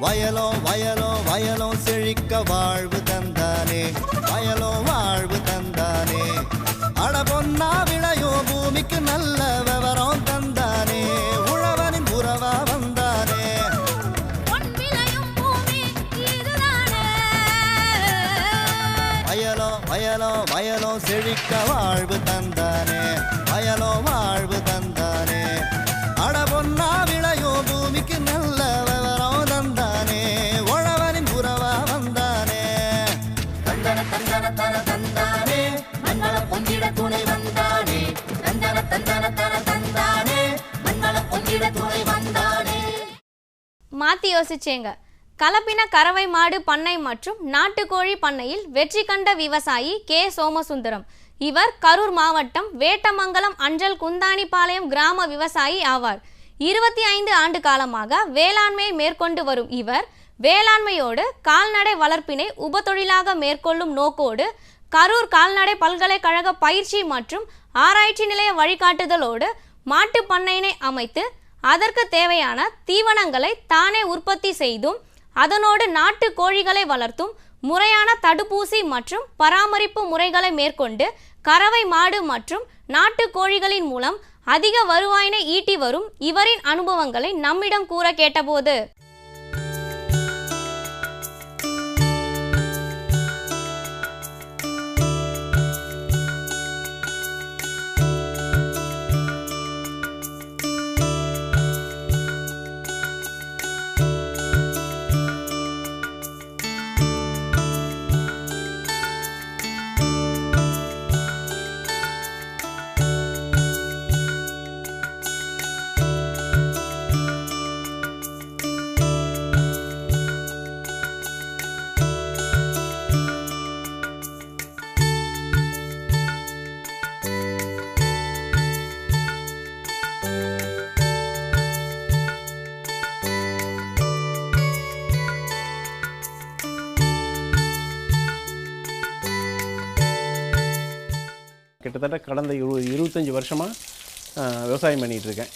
வயலோ வயலோ வயலோ செழிக்க வாழ்வு தந்தானே, வயலோ வாழ்வு தந்தானே. அட பொன்னா விளையோ பூமிக்கு நல்ல விவரம் தந்தானே, உழவனின் உறவா வந்தானே. வயலோ வயலோ வயலோ செழிக்க வாழ்வு தந்தானே, வயலோ வாழ்வு தந்தானே. அட பொன்னா விளையோ பூமிக்கு நல்ல விவரம் தந்தானே, உழவனின் உறவா வந்தானே. தந்தன தந்தன தன தந்தானே, மங்கள பொங்கிட துணை வந்தானே. தந்தன தந்தன தன தந்தானே, மங்கள பொங்கிட துணை வந்தானே. மாத்தி யோசிச்சேங்க. கலப்பின கறவை மாடு பண்ணை மற்றும் நாட்டுக்கோழி பண்ணையில் வெற்றி கண்ட விவசாயி கே சோமசுந்தரம். இவர் கரூர் மாவட்டம் வேட்டமங்கலம் அஞ்சல் குந்தாணிபாளையம் கிராம விவசாயி ஆவார். 25 ஆண்டு காலமாக வேளாண்மையை மேற்கொண்டு வரும் இவர் வேளாண்மையோடு கால்நடை வளர்ப்பினை உபத்தொழிலாக மேற்கொள்ளும் நோக்கோடு கரூர் கால்நடை பல்கலைக்கழக பயிற்சி மற்றும் ஆராய்ச்சி நிலைய வழிகாட்டுதலோடு மாட்டு பண்ணையினை அமைத்து அதற்கு தேவையான தீவனங்களை தானே உற்பத்தி செய்தும் அதனோடு நாட்டு கோழிகளை வளர்த்தும் முறையான தடுப்பூசி மற்றும் பராமரிப்பு முறைகளை மேற்கொண்டு கறவை மாடு மற்றும் நாட்டு கோழிகளின் மூலம் அதிக வருவாயினை ஈட்டி வரும் இவரின் அனுபவங்களை நம்மிடம் கூற கேட்டபோது, கிட்டத்தட்ட கடந்த 25 வருஷமாக விவசாயம் பண்ணிகிட்ருக்கேன்.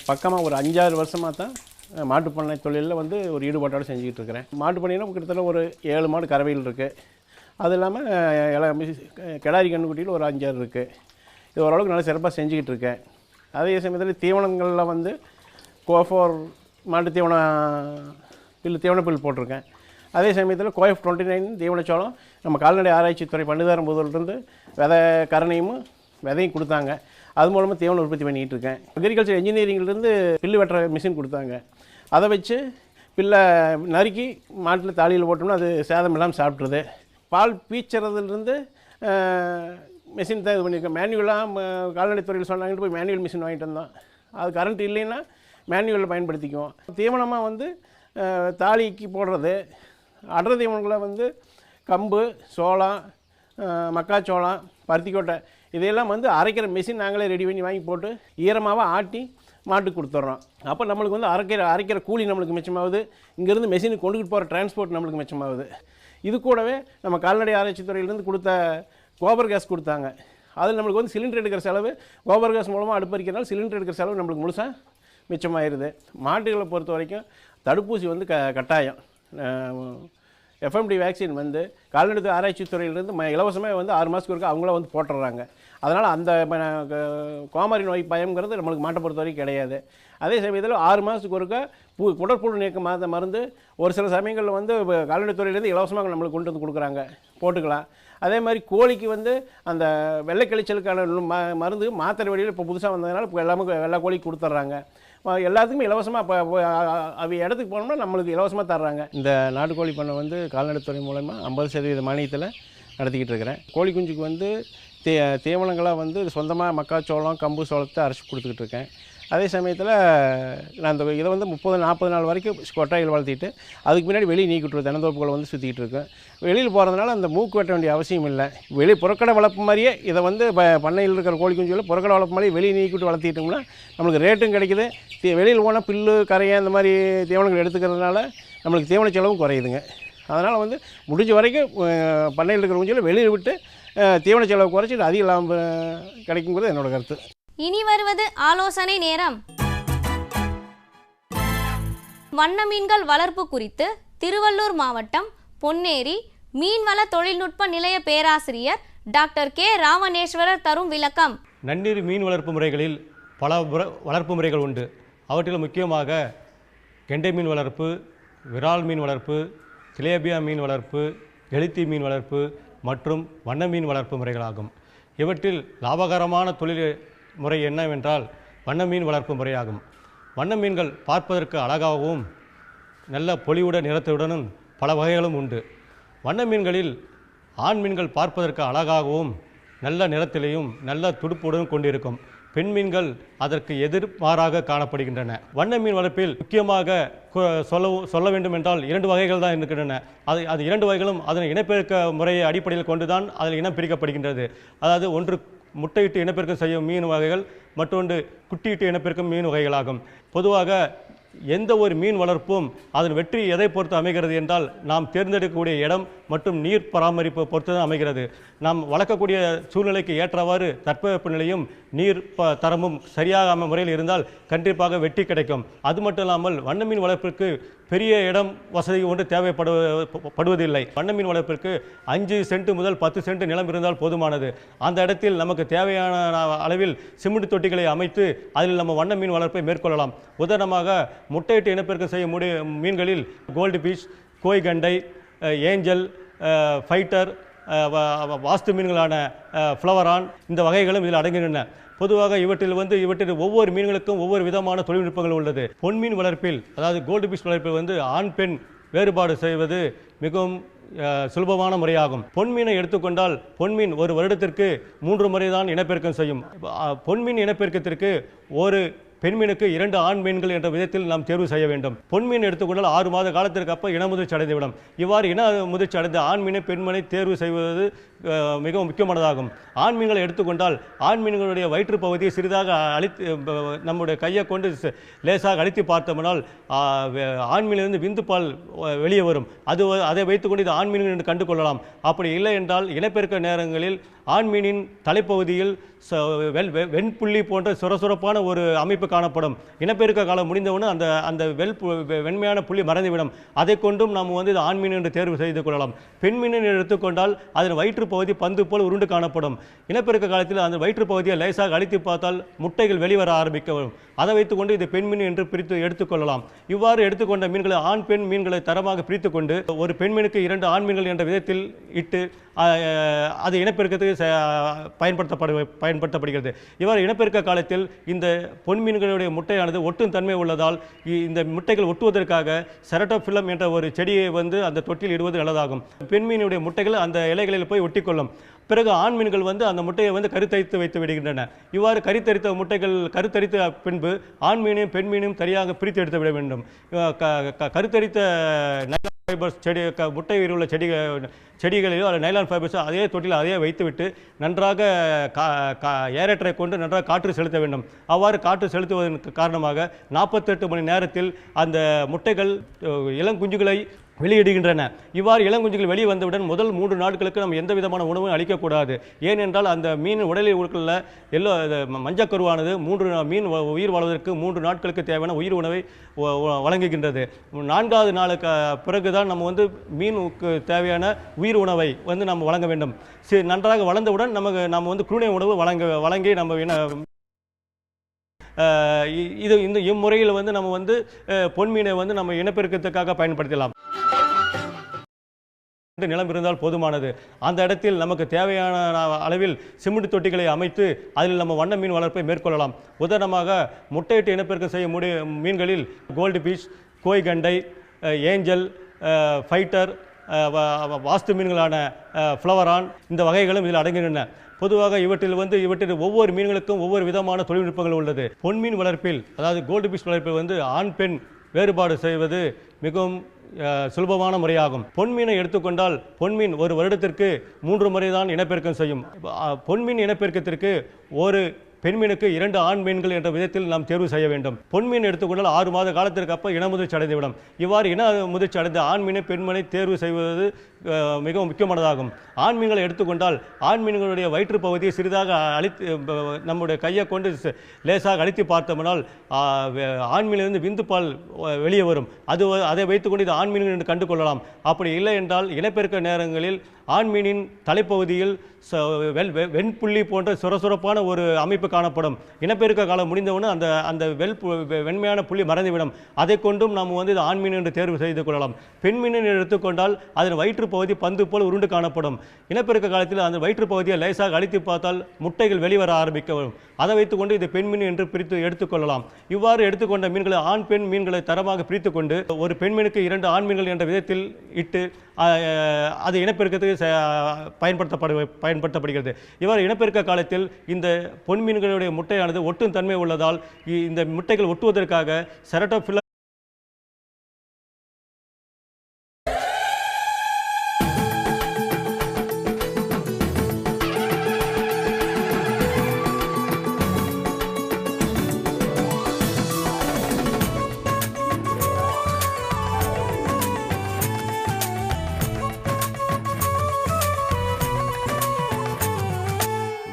பக்கமாக ஒரு 5-6 வருஷமாக தான் மாட்டுப்பண்ணை தொழிலில் வந்து ஒரு ஈடுபாட்டோடு செஞ்சுக்கிட்டு இருக்கிறேன். மாட்டுப்பண்ணைனா கிட்டத்தட்ட ஒரு 7 மாடு கறவையில் இருக்குது. அது இல்லாமல் கிடாரி கண்ணுக்குட்டியில் ஒரு 5-6 இருக்குது. இது ஓரளவுக்கு நல்லா சிறப்பாக செஞ்சுக்கிட்டு இருக்கேன். அதே சமயத்தில் தீவனங்களில் வந்து கோஃபோர் மாட்டு தீவன பில் போட்டிருக்கேன். அதே சமயத்தில் கோஎஃப் 29 தீவனச்சோளம் நம்ம கால்நடை ஆராய்ச்சித்துறை பண்டுதாரம்புதூர்லேருந்து கரணையும் விதையும் கொடுத்தாங்க. அது மூலமாக தீவனம் உற்பத்தி பண்ணிகிட்டு இருக்கேன். அக்ரிகல்ச்சர் இன்ஜினியரிங்லேருந்து பில்லு வெட்டுற மிஷின் கொடுத்தாங்க. அதை வச்சு பில்லை நறுக்கி மாட்டில் தாலியில் போட்டோம்னா அது சேதம் இல்லாமல் சாப்பிட்ருது. பால் பீச்சுறதுலேருந்து மிஷின் தான் இது பண்ணியிருக்கேன். மேனுவலாக கால்நடைத்துறையில் சொன்னாங்கன்னு போய் மேனுவல் மிஷின் வாங்கிட்டு வந்தோம். அது கரண்ட் இல்லைன்னா மேனுவலில் பயன்படுத்திக்குவோம். தீவனமாக வந்து தாலிக்கு போடுறது அடர் தீவனங்களை வந்து கம்பு, சோளம், மக்காச்சோளம், பருத்திக்கொட்டை இதையெல்லாம் வந்து அரைக்கிற மிஷின் நாங்களே ரெடி பண்ணி வாங்கி போட்டு ஈரமாகவே ஆட்டி மாட்டுக்கு கொடுத்துட்றோம். அப்போ நம்மளுக்கு வந்து அரைக்கிற கூலி நம்மளுக்கு மிச்சமாகுது. இங்கேருந்து மெஷினுக்கு கொண்டுகிட்டு போகிற டிரான்ஸ்போர்ட் நம்மளுக்கு மிச்சமாகுது. இது கூடவே நம்ம கால்நடை ஆராய்ச்சி துறையிலேருந்து கொடுத்த கோபர் கேஸ் கொடுத்தாங்க. அதில் நம்மளுக்கு வந்து சிலிண்டர் எடுக்கிற செலவு கோபர் கேஸ் மூலமாக அடுப்பறிக்கிறனால சிலிண்டர் எடுக்கிற செலவு நம்மளுக்கு முழுசாக மிச்சமாயிருது. மாட்டுகளை பொறுத்த வரைக்கும் தடுப்பூசி வந்து கட்டாயம். எஃப்எம்டி வேக்சின் வந்து கால்நடை ஆராய்ச்சி துறையிலேருந்து இலவசமாக வந்து 6 மாதத்துக்கு ஒருக்கா அவங்கள வந்து போட்டுடுறாங்க. அதனால் அந்த கோமாரி நோய் பயம்ங்கிறது நம்மளுக்கு மாட்டை பொறுத்த வரைக்கும் கிடையாது. அதே சமயத்தில் 6 மாதத்துக்கு ஒருக்கா குடற்புழு நீக்க மருந்து ஒரு சில சமயங்களில் வந்து கால்நடைத்துறையிலேருந்து இலவசமாக நம்மளுக்கு கொண்டு வந்து கொடுக்குறாங்க, போட்டுக்கலாம். அதே மாதிரி கோழிக்கு வந்து அந்த வெள்ளை கழிச்சலுக்கான மருந்து மாத்திரை வழியில் இப்போ புதுசாக வந்ததுனால இப்போ எல்லாமே எல்லா கோழிக்கு கொடுத்துட்றாங்க. எல்லாத்துக்குமே இலவசமாக இப்போ அவ இடத்துக்கு போனோம்னா நம்மளுக்கு இலவசமாக தர்றாங்க. இந்த நாட்டுக்கோழி பண்ணை வந்து கால்நடைத்துறை மூலமா 50% மானியத்தில் நடத்திக்கிட்டு இருக்கிறேன். கோழி குஞ்சுக்கு வந்து தீவனங்களாக வந்து சொந்தமாக மக்காச்சோளம், கம்பு, சோளத்தை அரைச்சி கொடுத்துக்கிட்டு இருக்கேன். அதே சமயத்தில் நான் இதை வந்து 30-40 நாள் வரைக்கும் கொட்டாயில் வளர்த்திட்டு அதுக்கு முன்னாடி வெளியே நீக்கிட்டு தினந்தோப்புகளை வந்து சுற்றிக்கிட்டு இருக்கேன். வெளியில் போகிறதுனால அந்த மூக்கு வெட்ட வேண்டிய அவசியம் இல்லை. புறக்கடை வளர்ப்பு மாதிரியே இதை வந்து பண்ணையில் இருக்கிற கோழி குஞ்சுகளை புறக்கடை வளர்ப்பு மாதிரியே வெளியே நீக்கிட்டு வளர்த்திட்டோம்னா நம்மளுக்கு ரேட்டும் கிடைக்குது. வெளியில் போனால் புல்லு, கரையை அந்த மாதிரி தீவனங்கள் எடுத்துக்கிறதுனால நம்மளுக்கு தீவன செலவும் குறையுதுங்க. அதனால் வந்து முடிஞ்ச வரைக்கும் பண்ணையில் இருக்கிற குஞ்சுகளை வெளியில் விட்டு தீவன செலவு குறைச்சிட்டு அதிக லாபம் கிடைக்குங்கிறது என்னோடய கருத்து. இனி வருவது ஆலோசனை நேரம். வண்ண மீன்கள் வளர்ப்பு குறித்து திருவள்ளூர் மாவட்டம் பொன்னேரி மீன்வள தொழில்நுட்ப நிலைய பேராசிரியர் டாக்டர் கே ராமநேஸ்வரர் தரும் விளக்கம். நன்னீர் மீன் வளர்ப்பு முறைகளில் பல வளர்ப்பு முறைகள் உண்டு. அவற்றில் முக்கியமாக கெண்டை மீன் வளர்ப்பு, விரால் மீன் வளர்ப்பு, திலேபியா மீன் வளர்ப்பு, எழுத்தி மீன் வளர்ப்பு மற்றும் வண்ண மீன் வளர்ப்பு முறைகளாகும். இவற்றில் லாபகரமான தொழில் முறை என்னவென்றால் வண்ண மீன் வளர்ப்பு முறையாகும். வண்ண மீன்கள் பார்ப்பதற்கு அழகாகவும் நல்ல பொலிவுடன் நிறத்துடனும் பல வகைகளும் உண்டு. வண்ண மீன்களில் ஆண் மீன்கள் பார்ப்பதற்கு அழகாகவும் நல்ல நிறத்திலேயும் நல்ல துடுப்புடன் கொண்டிருக்கும். பெண் மீன்கள் அதற்கு எதிர்மாறாக காணப்படுகின்றன. வண்ண மீன் வளர்ப்பில் முக்கியமாக சொல்ல வேண்டும் என்றால் 2 வகைகள் தான் இருக்கின்றன. அது 2 வகைகளும் அதன் இனப்பெருக்க முறையை அடிப்படையில் கொண்டுதான் அதில் இனம் பிரிக்கப்படுகின்றது. அதாவது ஒன்று முட்டையிட்டு இனப்பெருக்கம் செய்யும் மீன் வகைகள், மற்றொன்று குட்டியிட்டு இனப்பெருக்கும் மீன் வகைகளாகும். பொதுவாக எந்த ஒரு மீன் வளர்ப்பும் அதன் வெற்றி எதை பொறுத்து அமைகிறது என்றால் நாம் தேர்ந்தெடுக்கக்கூடிய இடம் மற்றும் நீர் பராமரிப்பு பொறுத்து தான் அமைகிறது. நாம் வளர்க்கக்கூடிய சூழ்நிலைக்கு ஏற்றவாறு தட்பவெப்பநிலையும் நீர் தரமும் சரியாக முறையில் இருந்தால் கண்டிப்பாக வெற்றி கிடைக்கும். அது மட்டும் இல்லாமல் வண்ண மீன் வளர்ப்பிற்கு பெரிய இடம் வசதி ஒன்று தேவைப்படுவதில்லை. வண்ண மீன் வளர்ப்பிற்கு 5 சென்ட் முதல் 10 சென்ட் நிலம் இருந்தால் போதுமானது. அந்த இடத்தில் நமக்கு தேவையான அளவில் சிமெண்ட் தொட்டிகளை அமைத்து அதில் நம்ம வண்ண மீன் வளர்ப்பை மேற்கொள்ளலாம். உதாரணமாக முட்டையிட்டு இனப்பெருக்கம் செய்ய மீன்களில் கோல்டு ஃபிஷ், கோய் கண்டை, ஏஞ்சல், ஃபைட்டர், வாஸ்து மீன்களான ஃப்ளவரான் இந்த வகைகளும் இதில் அடங்குகின்றன. பொதுவாக இவற்றில் ஒவ்வொரு மீன்களுக்கும் ஒவ்வொரு விதமான தொழில்நுட்பங்கள் உள்ளது. பொன்மீன் வளர்ப்பில், அதாவது கோல்டு ஃபிஷ் வளர்ப்பில் ஆண் பெண் வேறுபாடு செய்வது மிகவும் சுலபமான முறையாகும். பொன்மீனை எடுத்துக்கொண்டால் பொன்மீன் ஒரு வருடத்திற்கு 3 முறை தான் இனப்பெருக்கம் செய்யும். பொன்மீன் இனப்பெருக்கத்திற்கு ஒரு பெண்மீனுக்கு 2 ஆண் மீன்கள் என்ற விதத்தில் நாம் தேர்வு செய்ய வேண்டும். பொன்மீன் எடுத்துக்கொண்டால் 6 மாத காலத்திற்கு அப்போ இனமுதிர்ச்சி அடைந்துவிடும். இவ்வாறு இன முதிர்ச்சி அடைந்த ஆண் மீனை பெண்மனை தேர்வு செய்வது மிகவும் முக்கியமானதாகும். ஆண் மீன்களை எடுத்துக்கொண்டால் ஆண் மீன்களுடைய வயிற்று பகுதியை சிறிதாக நம்முடைய கையை கொண்டு லேசாக அழுத்தி பார்த்தோம்னால் ஆண் மீனிலிருந்து விந்துப்பால் வெளியே வரும். அதை வைத்துக்கொண்டு இது ஆண் மீன்கள் என்று கண்டு கொள்ளலாம். அப்படி இல்லை என்றால் இனப்பெருக்க நேரங்களில் ஆண் மீனின் தலைப்பகுதியில் வெண்புள்ளி போன்ற சுரசுரப்பான ஒரு அமைப்பு காணப்படும். இனப்பெருக்க காலம் முடிந்தவுடன் அந்த வெண்மையான புள்ளி மறைந்துவிடும். அதை கொண்டும் நாம் இது ஆண் மீன் என்று தேர்வு செய்து கொள்ளலாம். பெண் மீனை எடுத்துக்கொண்டால் அதன் வயிற்று பகுதி பந்து போல் உருண்டு காணப்படும். இனப்பெருக்க காலத்தில் அந்த வயிற்று பகுதியை லேசாக அழித்து பார்த்தால் முட்டைகள் வெளிவர ஆரம்பிக்கும். அதை வைத்துக்கொண்டு இது பெண் மீன் என்று பிரித்து எடுத்துக்கொள்ளலாம். இவ்வாறு எடுத்துக்கொண்ட மீன்களை ஆண் பெண் மீன்களை தரமாக பிரித்து கொண்டு ஒரு பெண் மீனுக்கு 2 ஆண் மீன்கள் என்ற விதத்தில் இட்டு அது இனப்பெருக்கத்துக்கு பயன்படுத்தப்படுகிறது. இவ்வாறு இனப்பெருக்க காலத்தில் இந்த பொன் மீன்களுடைய முட்டையானது ஒட்டும் தன்மை உள்ளதால் இந்த முட்டைகள் ஒட்டுவதற்காக செரட்டோஃபிலம் என்ற ஒரு செடியை அந்த தொட்டில் இடுவது நல்லதாகும். பெண் மீனுடைய முட்டைகள் அந்த இலைகளில் போய் ஒட்டிக்கொள்ளும். பிறகு ஆண் மீன்கள் அந்த முட்டையை கருத்தரித்து வைத்து விடுகின்றன. இவ்வாறு கருத்தரித்த முட்டைகள் கருத்தரித்த பின்பு ஆண் மீனையும் பெண் மீனையும் சரியாக பிரித்து எடுத்து விட வேண்டும். கருத்தரித்த நைலான் ஃபைபர்ஸ் முட்டையில் உள்ள செடிகளிலோ அல்லது நைலான் ஃபைபர்ஸ் அதே தொட்டில் அதையே வைத்துவிட்டு நன்றாக ஏரேட்டரை கொண்டு நன்றாக காற்று செலுத்த வேண்டும். அவ்வாறு காற்று செலுத்துவதன் காரணமாக 48 மணி நேரத்தில் அந்த முட்டைகள் இளங்குஞ்சுகளை வெளியிடுகின்றன. இவ்வாறு இளங்குஞ்சுகள் வெளியே வந்தவுடன் முதல் 3 நாட்களுக்கு நம்ம எந்த விதமான உணவும் அளிக்கக்கூடாது. ஏனென்றால் அந்த மீன் உடலில் உள்ள மஞ்சக்கருவானது மீன் உயிர் வாழ்வதற்கு 3 நாட்களுக்கு தேவையான உயிர் உணவை வழங்குகின்றது. 4வது நாளுக்கு பிறகுதான் நம்ம மீனுக்கு தேவையான உயிர் உணவை நம்ம வழங்க வேண்டும். நன்றாக வளர்ந்தவுடன் நம்ம குருணை உணவு வழங்கி நம்ம இந்த இம்முறையில் நம்ம பொன்மீனை நம்ம இனப்பெருக்கத்துக்காக பயன்படுத்தலாம். நிலம் இருந்தால் போதுமானது. அந்த இடத்தில் நமக்கு தேவையான அளவில் சிமெண்ட் தொட்டிகளை அமைத்து அதில் நம்ம வண்ண மீன் வளர்ப்பை மேற்கொள்ளலாம். உதாரணமாக முட்டையிட்டு இனப்பெருக்கம் செய்ய மீன்களில் கோல்டு ஃபிஷ், கோய் கண்டை, ஏஞ்சல், ஃபைட்டர், வாஸ்து மீன்களான ஃப்ளவரான் இந்த வகைகளும் இதில் அடங்குகின்றன. பொதுவாக இவற்றில் ஒவ்வொரு மீன்களுக்கும் ஒவ்வொரு விதமான தொழில்நுட்பங்கள் உள்ளது. பொன்மீன் வளர்ப்பில், அதாவது கோல்டு ஃபிஷ் வளர்ப்பில் ஆண் பெண் வேறுபாடு செய்வது மிகவும் சுலபமான முறையாகும். பொன்மீனை எடுத்துக்கொண்டால் பொன்மீன் ஒரு வருடத்திற்கு 3 முறை தான் இனப்பெருக்கம் செய்யும். பொன்மீன் இனப்பெருக்கத்திற்கு ஒரு பெண்மீனுக்கு 2 ஆண் மீன்கள் என்ற விதத்தில் நாம் தேர்வு செய்ய வேண்டும். பொன் மீன் எடுத்துக்கொண்டால் 6 மாத காலத்திற்கு அப்போ இன முதிர்ச்சி அடைந்துவிடும். இவ்வாறு இன முதிர்ச்சி அடைந்த ஆண் மீனை பெண்மீனை தேர்வு செய்வது மிகவும் முக்கியமானதாகும். ஆண் மீன்களை எடுத்துக்கொண்டால் ஆண் மீன்களுடைய வயிற்று பகுதியை சிறிதாக நம்முடைய கையை கொண்டு லேசாக அழுத்தி பார்த்தோம்னால் ஆண் மீனிலிருந்து விந்து பால் வெளியே வரும். அதை வைத்துக்கொண்டு இது ஆண் மீன்கள் என்று கண்டு கொள்ளலாம். அப்படி இல்லை என்றால் இனப்பெருக்க நேரங்களில் ஆண் மீனின் தலைப்பகுதியில் வெண்புள்ளி போன்ற சுரசுரப்பான ஒரு அமைப்பு காணப்படும். இனப்பெருக்க காலம் முடிந்தவுடனே அந்த வெண்மையான புள்ளி மறைந்துவிடும். அதை கொண்டும் நாம் இது ஆண் மீன் என்று தேர்வு செய்து கொள்ளலாம். பெண் மீனை எடுத்துக்கொண்டால் அதன் வயிற்று பகுதி பந்து போல் உருண்டு காணப்படும். இனப்பெருக்க காலத்தில் அந்த வயிற்று பகுதியை லேசாக அழித்து பார்த்தால் முட்டைகள் வெளிவர ஆரம்பிக்க அதை வைத்துக்கொண்டு இது பெண் மீன் என்று பிரித்து எடுத்துக்கொள்ளலாம். இவ்வாறு எடுத்துக்கொண்ட மீன்களை ஆண் பெண் மீன்களை தரமாக பிரித்து கொண்டு ஒரு பெண் மீனுக்கு 2 ஆண் மீன்கள் என்ற விதத்தில் இட்டு அது இனப்பெருக்கத்துக்கு பயன்படுத்தப்படுகிறது. இவ்வாறு இனப்பெருக்க காலத்தில் இந்த பொன் மீன்களுடைய முட்டையானது ஒட்டும் தன்மை உள்ளதால் இந்த முட்டைகள் ஒட்டுவதற்காக செரட்டோபில்லா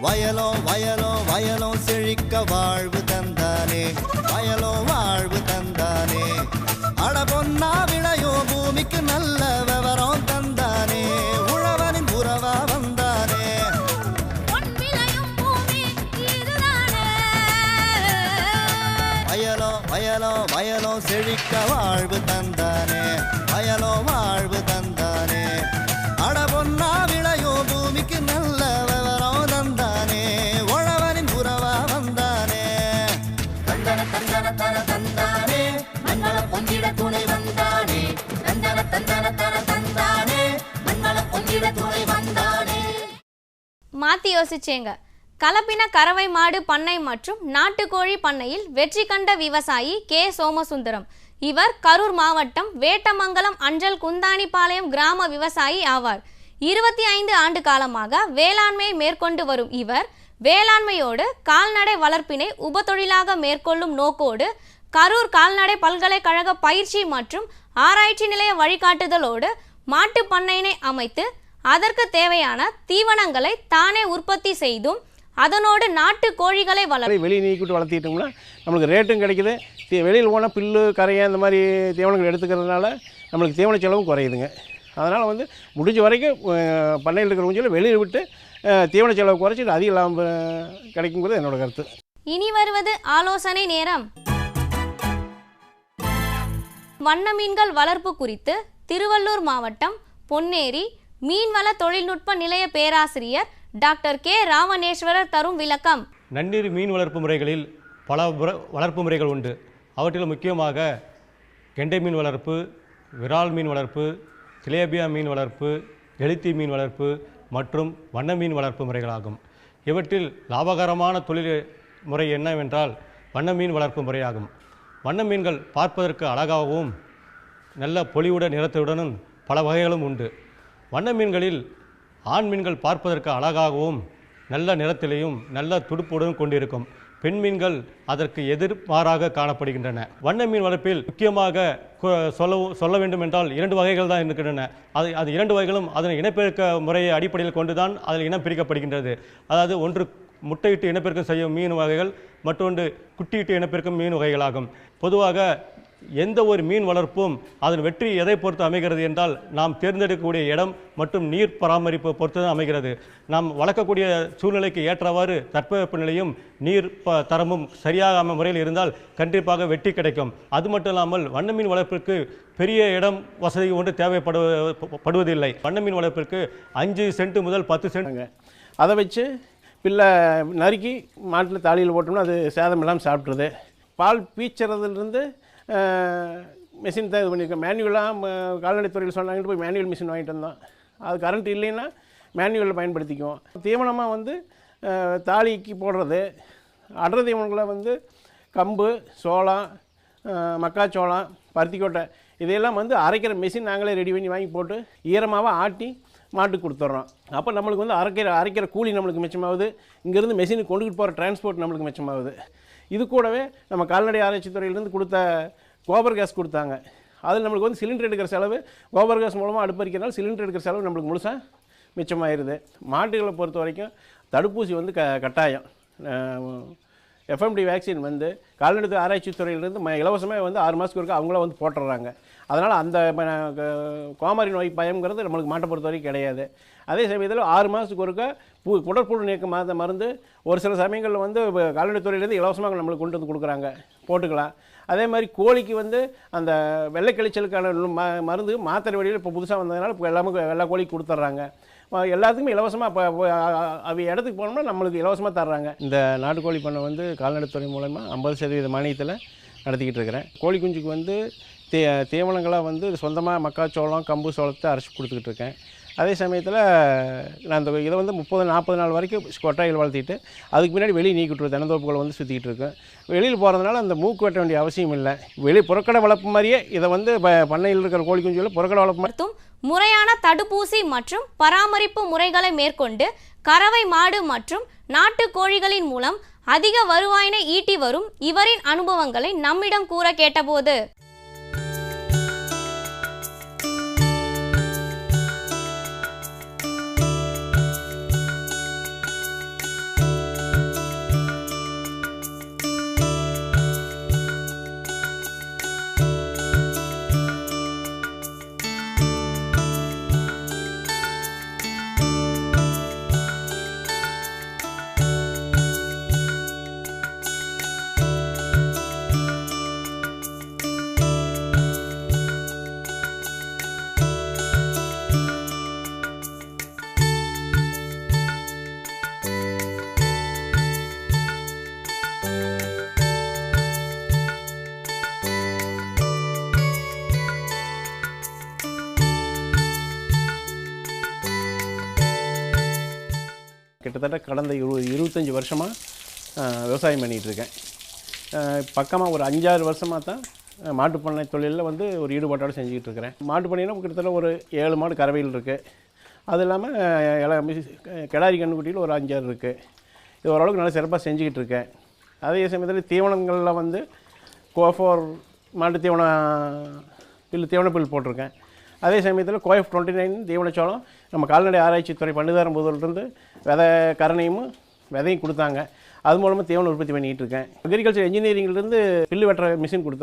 வயலோ வயலோ வயலோ செழிக்க வாழ்வு தந்தானே, வயலோ வாழ்வு தந்தானே. அட பொன்னா விளையோ பூமிக்கு நல்ல விவரம் தந்தானே, உழவனின் உறவா வந்தானே. வயலோ வயலோ வயலோ செழிக்க வாழ்வு தந்தானே, வயலோ வாழ்வு தந்தானே. அட பொன்னா விளையோ பூமிக்கு நல்ல விவரம் தந்தானே, உழவனின் உறவா வந்தானே. தந்தன தந்தன தன தந்தானே, மண்வள பொங்கிட துணை வந்தானே. தந்தன தந்தன தன தந்தானே, மண்வள பொங்கிட துணை வந்தானே. மாத்தி யோசிச்சேங்க. கலப்பின கறவை மாடு பண்ணை மற்றும் நாட்டுக்கோழி பண்ணையில் வெற்றி கண்ட விவசாயி கே சோமசுந்தரம். இவர் கரூர் மாவட்டம் வேட்டமங்கலம் அஞ்சல் குந்தாணிபாளையம் கிராம விவசாயி ஆவார். 25 ஆண்டு காலமாக வேளாண்மையை மேற்கொண்டு வரும் இவர் வேளாண்மையோடு கால்நடை வளர்ப்பினை உபத்தொழிலாக மேற்கொள்ளும் நோக்கோடு கரூர் கால்நடை பல்கலைக்கழக பயிற்சி மற்றும் ஆராய்ச்சி நிலைய வழிகாட்டுதலோடு மாட்டு பண்ணையினை அமைத்து அதற்கு தேவையான தீவனங்களை தானே உற்பத்தி செய்தும் அதனோடு நாட்டு கோழிகளை வெளியே நீக்கிட்டு வளர்த்திட்டோம்னா நம்மளுக்கு ரேட்டும் கிடைக்குது. வெளியில் போனால் புல்லு கரையை அந்த மாதிரி தீவனங்கள் எடுத்துக்கிறதுனால நம்மளுக்கு தீவன செலவும் குறையுதுங்க. அதனால் முடிஞ்ச வரைக்கும் பண்ணையில் இருக்கிறவங்க வெளியில் விட்டு தீவன செலவு குறைச்சிட்டு அதிக லாபம் கிடைக்குங்கிறது என்னோட கருத்து. இனி வருவது ஆலோசனை நேரம். வண்ண மீன்கள் வளர்ப்பு குறித்து திருவள்ளூர் மாவட்டம் பொன்னேரி மீன்வள தொழில்நுட்ப நிலைய பேராசிரியர் டாக்டர் கே ராமநேஸ்வரர் தரும் விளக்கம். நன்னீர் மீன் வளர்ப்பு முறைகளில் பல வளர்ப்பு முறைகள் உண்டு. அவற்றில் முக்கியமாக கெண்டை மீன் வளர்ப்பு, விரால் மீன் வளர்ப்பு, திலேபியா மீன் வளர்ப்பு, எழுத்தி மீன் வளர்ப்பு மற்றும் வண்ண மீன் வளர்ப்பு முறைகளாகும். இவற்றில் லாபகரமான தொழில் முறை என்னவென்றால் வண்ண மீன் வளர்ப்பு முறையாகும். வண்ண மீன்கள் பார்ப்பதற்கு அழகாகவும் நல்ல பொலிவுட நிறத்துடனும் பல வகைகளும் உண்டு. வண்ண மீன்களில் ஆண் மீன்கள் பார்ப்பதற்கு அழகாகவும் நல்ல நிறத்திலையும் நல்ல துடுப்புடன் கொண்டிருக்கும். பெண் மீன்கள் அதற்கு எதிர்மாறாக காணப்படுகின்றன. வண்ண மீன் வளர்ப்பில் முக்கியமாக சொல்ல வேண்டும் என்றால் 2 வகைகள் தான் இருக்கின்றன. அது 2 வகைகளும் அதன் இனப்பெருக்க முறையை அடிப்படையில் கொண்டுதான் அதில் இனம் பிரிக்கப்படுகின்றது. அதாவது ஒன்று முட்டையிட்டு இனப்பெருக்கம் செய்யும் மீன் வகைகள், மற்றொன்று குட்டியிட்டு இனப்பெருக்கும் மீன் வகைகளாகும். பொதுவாக எந்த ஒரு மீன் வளர்ப்பும் அதன் வெற்றி எதை பொறுத்து அமைகிறது என்றால் நாம் தேர்ந்தெடுக்கக்கூடிய இடம் மற்றும் நீர் பராமரிப்பு பொறுத்து தான் அமைகிறது. நாம் வளர்க்கக்கூடிய சூழ்நிலைக்கு ஏற்றவாறு தட்பவெப்பநிலையும் நீர் தரமும் சரியாக முறையில் இருந்தால் கண்டிப்பாக வெற்றி கிடைக்கும். அது மட்டும் இல்லாமல் வண்ண மீன் வளர்ப்பிற்கு பெரிய இடம் வசதி ஒன்று தேவைப்படுவதில்லை. வண்ண மீன் வளர்ப்பிற்கு 5 சென்ட் முதல் 10 சென்ட் அதை வச்சு பிள்ளை நறுக்கி மாட்டில் தாலியில் போட்டோம்னா அது சேதம் இல்லாமல் சாப்பிட்ருது. பால் பீச்சுறதுலேருந்து மிஷின் தான் இது பண்ணியிருக்கேன். மேனுவலாக கால்நடைத்துறையில் சொன்னாங்கட்டு போய் மேனுவல் மிஷின் வாங்கிட்டு வந்தோம். அது கரண்ட் இல்லைன்னா மேனுவலில் பயன்படுத்திக்குவோம். தீவனமாக தாலிக்கு போடுறது அடர் தீவனங்களை கம்பு, சோளம், மக்காச்சோளம், பருத்திக்கொட்டை இதையெல்லாம் அரைக்கிற மிஷின் நாங்களே ரெடி பண்ணி வாங்கி போட்டு ஈரமாகவே ஆட்டி மாட்டுக்கு கொடுத்துட்றோம். அப்போ நம்மளுக்கு வந்து அரைக்கிற கூலி நம்மளுக்கு மிச்சமாகுது, இங்கேருந்து மெஷினுக்கு கொண்டுகிட்டு போகிற டிரான்ஸ்போர்ட் நம்மளுக்கு மிச்சமாகுது. இது கூடவே நம்ம கால்நடை ஆராய்ச்சி துறையிலேருந்து கொடுத்த கோபர் கேஸ் கொடுத்தாங்க. அதில் நம்மளுக்கு வந்து சிலிண்டர் எடுக்கிற செலவு கோபர் கேஸ் மூலமாக அடுப்பறிக்கிறனால சிலிண்டர் எடுக்கிற செலவு நம்மளுக்கு முழுசாக மிச்சமாயிருது. மாட்டுகளை பொறுத்த வரைக்கும் தடுப்பூசி வந்து கட்டாயம். எஃப்எம்டி வேக்சின் வந்து கால்நடை ஆராய்ச்சி துறையிலேருந்து இலவசமாக வந்து 6 மாதத்துக்கு ஒருக்கா அவங்கள வந்து போட்டுடுறாங்க. அதனால் அந்த கோமாரி நோய் பயம்ங்கிறது நம்மளுக்கு மாட்டை பொறுத்த வரைக்கும் கிடையாது. அதே சமயத்தில் 6 மாதத்துக்கு ஒருக்கா குடற்புழு நீக்க மருந்து ஒரு சில சமயங்களில் வந்து கால்நடை துறையிலேருந்து இலவசமாக நம்மளுக்கு கொண்டு வந்து கொடுக்குறாங்க, போட்டுக்கலாம். அதே மாதிரி கோழிக்கு வந்து அந்த வெள்ளை கழிச்சலுக்கான மருந்து மாத்திரை வழியில் இப்போ புதுசாக வந்ததுனால இப்போ எல்லாமே வெள்ளை கோழிக்கு கொடுத்துட்றாங்க. எல்லாத்துக்குமே இலவசமாக இப்போ அவ இடத்துக்கு போனோம்னா நம்மளுக்கு இலவசமாக தர்றாங்க. இந்த நாட்டுக்கோழி பண்ணை வந்து கால்நடைத்துறை மூலமா 50% மானியத்தில் நடத்திக்கிட்டு இருக்கிறேன். கோழி குஞ்சுக்கு வந்து தீவனங்களாக வந்து சொந்தமாக மக்காச்சோளம் கம்பு சோளத்தை அரைச்சி கொடுத்துக்கிட்டு இருக்கேன். அதே சமயத்தில் நான் இந்த இதை வந்து 30-40 நாள் வரைக்கும் கொட்டாயில் வளர்த்திட்டு அதுக்கு முன்னாடி வெளியே நீக்கிட்டு தென்னந்தோப்புகளை வந்து சுற்றிக்கிட்டு இருக்கேன். வெளியில் போகிறதுனால அந்த மூக்கு வெட்ட வேண்டிய அவசியம் இல்லை. புறக்கடை வளர்ப்பு மாதிரியே இதை வந்து பண்ணையில் இருக்கிற கோழி குஞ்சுகளை புறக்கடை வளர்ப்பு மற்றும் முறையான தடுப்பூசி மற்றும் பராமரிப்பு முறைகளை மேற்கொண்டு கறவை மாடு மற்றும் நாட்டு கோழிகளின் மூலம் அதிக வருவாயினை ஈட்டி வரும் இவரின் அனுபவங்களை நம்மிடம் கூற கேட்டபோது கிட்டத்தட்ட கடந்த 25 வருஷமாக விவசாயம் பண்ணிகிட்ருக்கேன். பக்கமாக ஒரு 5-6 வருஷமாக தான் மாட்டுப்பண்ணை தொழிலில் வந்து ஒரு ஈடுபாட்டோடு செஞ்சுக்கிட்டு இருக்கிறேன். மாட்டு பண்ணைனா கிட்டத்தட்ட ஒரு 7 மாடு கறவையில் இருக்குது. அது இல்லாமல் கிடாரி கண்ணுக்குட்டியில் ஒரு 5-6 இருக்குது. இது ஓரளவுக்கு நல்லா சிறப்பாக செஞ்சுக்கிட்டு இருக்கேன். அதே சமயத்தில் தீவனங்களில் வந்து கோஃபோர் மாட்டு தீவன பில் போட்டிருக்கேன். அதே சமயத்தில் கோஎஃப் 29 தீவனச்சோளம் நம்ம கால்நடை ஆராய்ச்சி துறை பண்டுதாரம்புதூர்லேருந்து கரணையும் விதையும் கொடுத்தாங்க. அது மூலமாக தீவனம் உற்பத்தி பண்ணிக்கிட்டு இருக்கேன். அக்ரிகல்ச்சர் இன்ஜினியரிங்லேருந்து பில்லு வெட்டுற மிஷின் கொடுத்தாங்க.